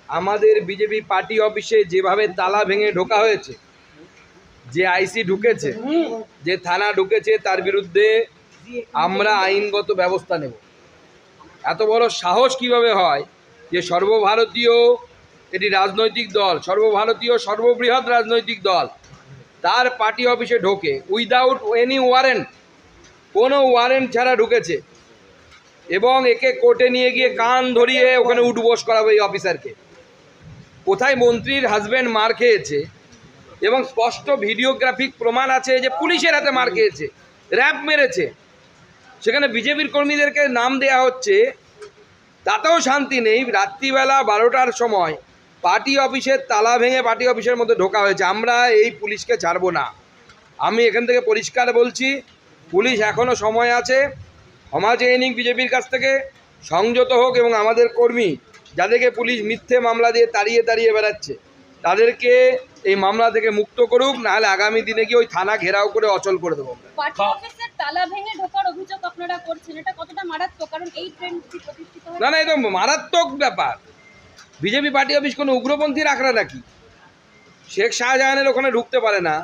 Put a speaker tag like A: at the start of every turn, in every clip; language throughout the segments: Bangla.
A: আমাদের বিজেপি পার্টি অফিসে যেভাবে তালা ভেঙে ঢোকা হয়েছে, যে আইসি ঢুকেছে, যে থানা ঢুকেছে, তার বিরুদ্ধে আমরা আইনগত ব্যবস্থা নেব। এত বড় সাহস কিভাবে হয় যে সর্বভারতীয় এটি রাজনৈতিক দল, সর্বভারতীয় সর্ববৃহৎ রাজনৈতিক দল, তার পার্টি অফিসে ঢোকে উইদাউট এনি ওয়ারেন্ট, কোনো ওয়ারেন্ট ছাড়া ঢুকেছে, এবং একে কোর্টে নিয়ে গিয়ে কান ধরিয়ে ওখানে উঠবোস করাবে এই অফিসারকে। কোথায় মন্ত্রীর হাজব্যান্ড মার খেয়েছে এবং স্পষ্ট ভিডিওগ্রাফিক প্রমাণ আছে যে পুলিশের হাতে মার খেয়েছে, র্যাব মেরেছে, সেখানে বিজেপির কর্মীদেরকে নাম দেয়া হচ্ছে, তাতেও শান্তি নেই। রাত্রিবেলা 12টার সময় পার্টি অফিসের তালা ভেঙে পার্টি অফিসের মধ্যে ঢোকা হয়েছে। আমরা এই পুলিশকে ছাড়বো না। আমি এখান থেকে পরিষ্কার বলছি, পুলিশ এখনও সময় আছে, ক্ষমা চেয়ে নিক বিজেপির কাছ থেকে, সংযত হোক, এবং আমাদের কর্মী যাদেরকে পুলিশ মিথ্যে মামলা দিয়ে তাড়িয়ে তাড়িয়ে বেড়াচ্ছে তাদেরকে এই মামলা থেকে মুক্ত করুক, নাহলে আগামী দিনে গিয়ে ওই থানা ঘেরাও করে অচল করে দেবো। না না, এটা মারাত্মক ব্যাপার। বিজেপি পার্টি অফিস কোনো উগ্রপন্থীর আখড়া নাকি? শেখ শাহজাহানের ওখানে ঢুকতে পারে না,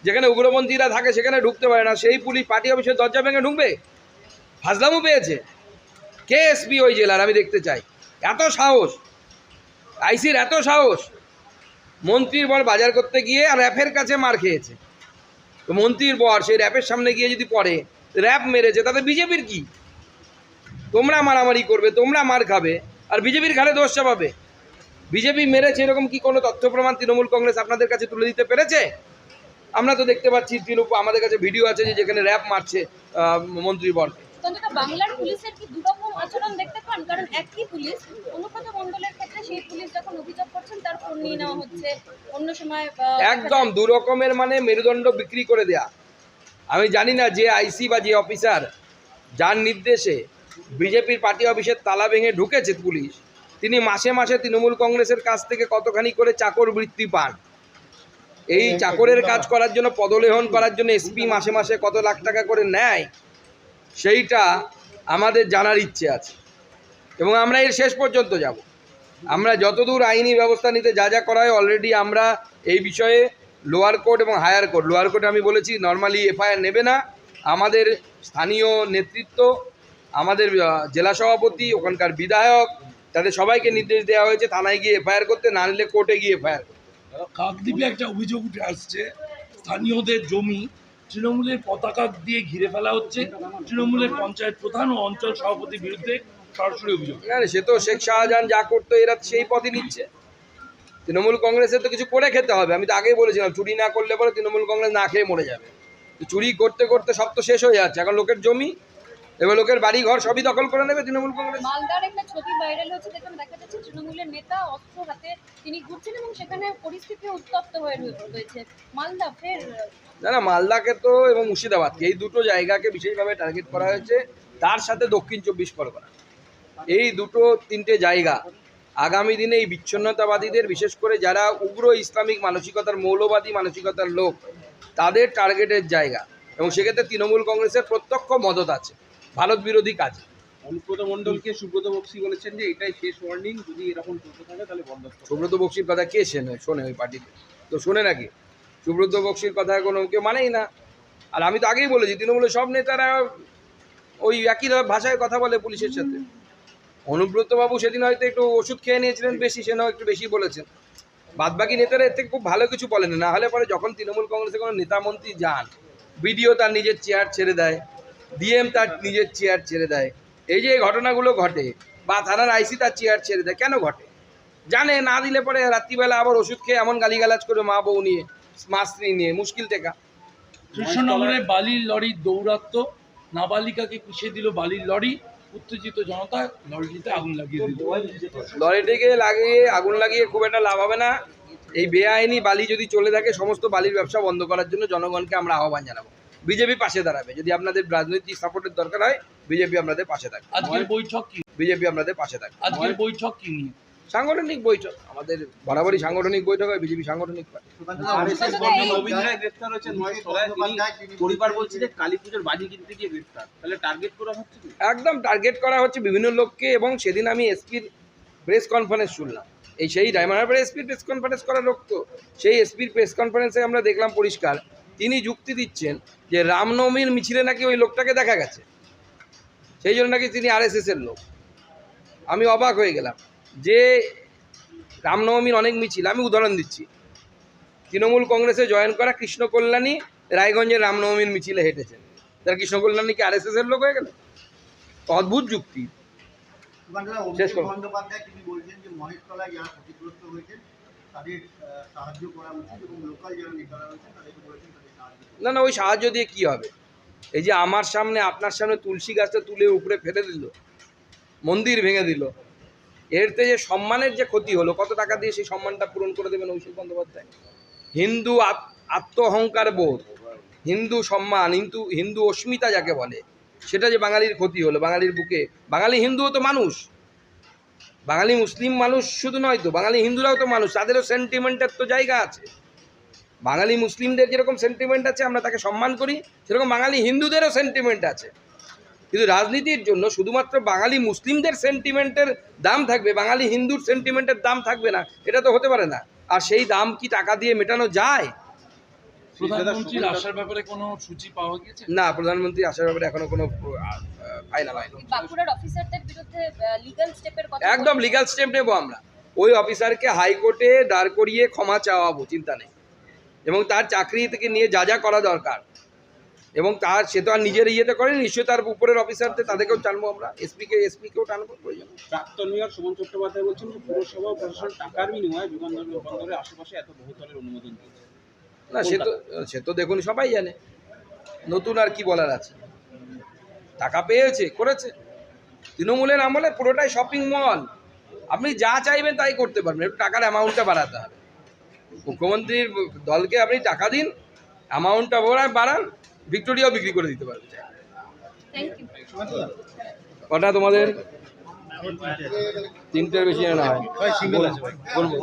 A: যেখানে উগ্রপন্থীরা থাকে সেখানে ঢুকতে পারে না, সেই পুলিশ পার্টি অফিসের দরজা ভেঙে ঢুকবে? ফাজলামও পেয়েছে কে এসপি ওই জেলার? আমি দেখতে চাই। এত সাহস আইসির, এত সাহস। মন্ত্রীর বর বাজার করতে গিয়ে আর র্যাফের কাছে মার খেয়েছে, তো মন্ত্রীর বর সেই র্যাপের সামনে গিয়ে যদি পড়ে, র্যাপ মেরেছে, তাতে বিজেপির কি? তোমরা মারামারি করবে, তোমরা মার খাবে, আর বিজেপির ঘাড়ে দোষ চাপাবে। বিজেপি মেরেছে এরকম কি কোনো তথ্য প্রমাণ তৃণমূল কংগ্রেস আপনাদের কাছে তুলে দিতে পেরেছে? আমরা তো দেখতে পাচ্ছি, আমাদের কাছে ভিডিও আছে যে যেখানে র্যাপ মারছে মন্ত্রীর বরকে।
B: বাংলার পুলিশের কি দুরকম আচরণ দেখতে পান? কারণ একই পুলিশ, অনুব্রত মণ্ডলের ক্ষেত্রে সেই পুলিশ যখন অভিযোগ করছেন তার ফোন নিয়ে নেওয়া হচ্ছে, অন্য সময়
A: একদম দু রকমের, মানে মেরুদণ্ড বিক্রি করে দেয়া। আমি জানি না যে আইসি বা যে অফিসার যার নির্দেশে বিজেপির পার্টি অফিসের তালা ভেঙে ঢুকেছে পুলিশ, তিনি মাসে মাসে তৃণমূল কংগ্রেসের কাছ থেকে কতখানি করে চাকর বৃত্তি পান। এই চাকরের কাজ করার জন্য, পদলেহন করার জন্য এসপি মাসে মাসে কত লাখ টাকা করে নেয়, সেইটা আমাদের জানার ইচ্ছে আছে, এবং আমরা এর শেষ পর্যন্ত যাব। আমরা যতদূর আইনি ব্যবস্থা নিতে যা যা করা হয়, অলরেডি আমরা এই বিষয়ে লোয়ার কোর্ট এবং হায়ার কোর্ট, লোয়ার কোর্টে আমি বলেছি নর্মালি এফআইআর নেবে না, আমাদের স্থানীয় নেতৃত্ব, আমাদের জেলা সভাপতি, ওখানকার বিধায়ক, তাদের সবাইকে নির্দেশ দেওয়া হয়েছে থানায় গিয়ে এফআইআর করতে, না নিলে কোর্টে গিয়ে এফআইআর করতে।
C: কাকদ্বীপে একটা অভিযোগ উঠে আসছে, স্থানীয়দের জমি তৃণমূলের পতাকা দিয়ে ঘিরে ফেলা হচ্ছে, তৃণমূলের পঞ্চায়েত প্রধান ও অঞ্চল সভাপতির বিরুদ্ধে সরাসরি অভিযোগ।
A: সে তো শেখ শাহজাহান যা করতো এরা সেই পথই নিচ্ছে। তৃণমূল কংগ্রেসের তো কিছু করে খেতে হবে। আমি তো আগেই বলেছিলাম, চুরি না করলে পরে তৃণমূল কংগ্রেস না খেয়ে মরে যাবে। চুরি করতে করতে সব তো শেষ হয়ে যাচ্ছে। এখন লোকের জমি, এবার লোকের বাড়ি ঘর সবই দখল করে নেবে তৃণমূল কংগ্রেস।
B: মালদার একটা ছবি ভাইরাল হচ্ছে, যেখানে দেখা যাচ্ছে তৃণমূলের নেতা অস্ত্র হাতে তিনি ঘুরছেন এবং সেখানে পরিস্থিতি উত্তপ্ত হয়ে রয়েছে। মালদা ফের
A: না, মালদাকে তো এবং মুর্শিদাবাদকে, এই দুটো জায়গাকে বিশেষভাবে টার্গেট করা হয়েছে, তার সাথে দক্ষিণ 24 পরগনা। এই দুটো তিনটে জায়গা আগামী দিনে এই বিচ্ছিন্নতাবাদীদের, বিশেষ করে যারা উগ্র ইসলামিক মানসিকতার, মৌলবাদী মানসিকতার লোক, তাদের টার্গেটের জায়গা, এবং সেক্ষেত্রে তৃণমূল কংগ্রেসের প্রত্যক্ষ মদত আছে ভারত বিরোধী কাজে।
D: অনুব্রত মণ্ডলকে সুব্রত বক্সি বলেছেন যে এটাই শেষ ওয়ার্নিং, যদি এরকম চলতে থাকে তাহলে বন্ধ।
A: সুব্রত বক্সির কথা কে শোনে? ওই পার্টিতে তো শোনে নাকি? সুব্রত বক্সির কথা কোনো কেউ মানেই না। আর আমি তো আগেই বলেছি, তৃণমূলের সব নেতারা ওই একই ভাষায় কথা বলে পুলিশের সাথে। অনুব্রত বাবু সেদিন হয়তো একটু ওষুধ খেয়ে নিয়েছিলেন বেশি, সে একটু বেশি বলেছেন। বাদবাকি নেতারা এর থেকে খুব ভালো কিছু বলেন না। হলে পরে যখন তৃণমূল কংগ্রেসে কোনো নেতা মন্ত্রী যান, বিডিও তার নিজের চেয়ার ছেড়ে দেয়, ডিএম তার নিজের চেয়ার ছেড়ে দেয়, এই যে ঘটনাগুলো ঘটে, বা থানার আইসি তার চেয়ার ছেড়ে দেয়, কেন ঘটে? জানে না দিলে পরে রাত্রিবেলা আবার ওষুধ খেয়ে এমন গালিগালাজ করে মা বউ নিয়ে, মা স্ত্রী নিয়ে, মুশকিল টেকা।
C: কৃষ্ণনগরে বালির লরির দৌরাত্ম্য, নাবালিকাকে পিছিয়ে দিল বালির লরি, উত্তেজিত জনতা লরিটিতে আগুন লাগিয়ে দিল।
A: লরিটিকে লাগিয়ে আগুন লাগিয়ে খুব একটা লাভ হবে না। এই বেআইনি বালি যদি চলে থাকে, সমস্ত বালির ব্যবসা বন্ধ করার জন্য জনগণকে আমরা আহ্বান জানাবো। বিজেপি পাশে দাঁড়াবে। যদি আপনাদের রাজনৈতিক সাপোর্টের দরকার হয়, বিজেপি আপনাদের পাশে থাকবে।
C: আজকের বৈঠক কি?
A: বিজেপি আপনাদের পাশে থাকবে।
C: আজকের বৈঠক কি নিয়ে?
A: সাংগঠনিক বৈঠক, আমাদের বরাবরই সাংগঠনিক বৈঠক হয়, বিজেপি সাংগঠনিক পার্টি।
D: পরিবার বলছে যে কালী পুজোর বাজি কিনতে গিয়ে গ্রেফতার, তাহলে টার্গেট করা হচ্ছে।
A: একদম টার্গেট করা হচ্ছে বিভিন্ন লোককে, এবং সেদিন আমি এসপির প্রেস কনফারেন্স শুনলাম, এই সেই ডায়মন্ডহারবারে এসপির প্রেস কনফারেন্স করার লোক তো, সেই এসপির প্রেস কনফারেন্সে আমরা দেখলাম পরিষ্কার তিনি যুক্তি দিচ্ছেন যে রামনবমীর মিছিলে নাকি ওই লোকটাকে দেখা গেছে, সেই জন্য নাকি তিনি আরএসএসের লোক। আমি অবাক হয়ে গেলাম যে রামনবমীর অনেক মিছিল, আমি উদাহরণ দিচ্ছি, তৃণমূল কংগ্রেসে জয়েন করা কৃষ্ণ কল্যাণী রায়গঞ্জের রামনবমীর মিছিলে হেঁটেছেন, তার কৃষ্ণ কল্যাণী কি আরএসএসের লোক হয়ে গেল? অদ্ভুত যুক্তি। শেষ করুন।
E: বন্দ্যোপাধ্যায় তিনি বলছেন যে মহেশতলায় যারা ক্ষতিগ্রস্ত হয়েছেন তাদের সাহায্য করা উচিত এবং লোকাল যারা নেতারা রয়েছেন তাদেরকে বলেছেন তাদের সাহায্য করতে।
A: না না, ওই সাহায্য দিয়ে কি হবে? এই যে আমার সামনে আপনার সামনে তুলসী গাছটা তুলে উপরে ফেলে দিল, মন্দির ভেঙে দিল, এরতে যে সম্মানের যে ক্ষতি হলো, কত টাকা দিয়ে সেই সম্মানটা পূরণ করে দেবেন অভিষেক বন্দ্যোপাধ্যায়? হিন্দু আত্ম অহংকার বোধ, হিন্দু সম্মান, হিন্দু অস্মিতা যাকে বলে, সেটা যে বাঙালির ক্ষতি হলো, বাঙালির বুকে, বাঙালি হিন্দুও তো মানুষ, বাঙালি মুসলিম মানুষ শুধু নয় তো, বাঙালি হিন্দুরাও তো মানুষ, তাদেরও সেন্টিমেন্টের তো জায়গা আছে। বাঙালি মুসলিমদের যেরকম সেন্টিমেন্ট আছে, আমরা তাকে সম্মান করি, সেরকম বাঙালি হিন্দুদেরও সেন্টিমেন্ট আছে। কিন্তু রাজনীতির জন্য শুধুমাত্র বাঙালি মুসলিমদের সেন্টিমেন্টের দাম থাকবে, বাঙালি হিন্দুর সেন্টিমেন্টের দাম থাকবে না, এটা তো হতে পারে না। আর সেই দাম কি টাকা দিয়ে মেটানো যায়?
C: প্রধানমন্ত্রীর আসার ব্যাপারে কোনো সূচি পাওয়া গেছে?
A: না, প্রধানমন্ত্রী আসার ব্যাপারে এখনো কোনো ফাইনাল হয়নি।
B: বাঁকুড়ার অফিসারদের বিরুদ্ধে লিগ্যাল স্টেপের কথা
A: একদম লিগ্যাল স্টেপ নেবো আমরা, ওই অফিসারকে হাইকোর্টে দাঁড় করিয়ে ক্ষমা চাওয়াবো, চিন্তা নেই, এবং তার চাকরি থেকে নিয়ে যা যা করা দরকার, এবং তার সে তো আর নিজের ইয়েতে করেনি, নিশ্চয়ই তার উপরের অফিসারদের তাদেরকেও টানবো আমরা, এসপিকেও টানবো প্রয়োজন।
D: প্রাক্তন মেয়র সুমন চট্টোপাধ্যায় বলছেন যে পুরসভা ও প্রশাসন টাকার বিনিময়ে বিমানবন্দরের আশেপাশে এত বহুতলের অনুমোদন দিয়েছে।
A: না, সে তো দেখুন সবাই জানে, নতুন আর কি বলার আছে? টাকা পেয়েছে, করেছে। তৃণমূলের আমলে পুরোটাই শপিং মল, আপনি যা চাইবেন তাই করতে পারবেন, একটু টাকার অ্যামাউন্টটা বাড়াতে হবে। মুখ্যমন্ত্রীর দলকে আপনি টাকা দিন, অ্যামাউন্টটা বাড়ান, ভিক্টোরিয়াও বিক্রি করে দিতে পারবেন।
B: Thank you.
A: কটা তোমাদের? তিনটের বেশি না হয় বলবো।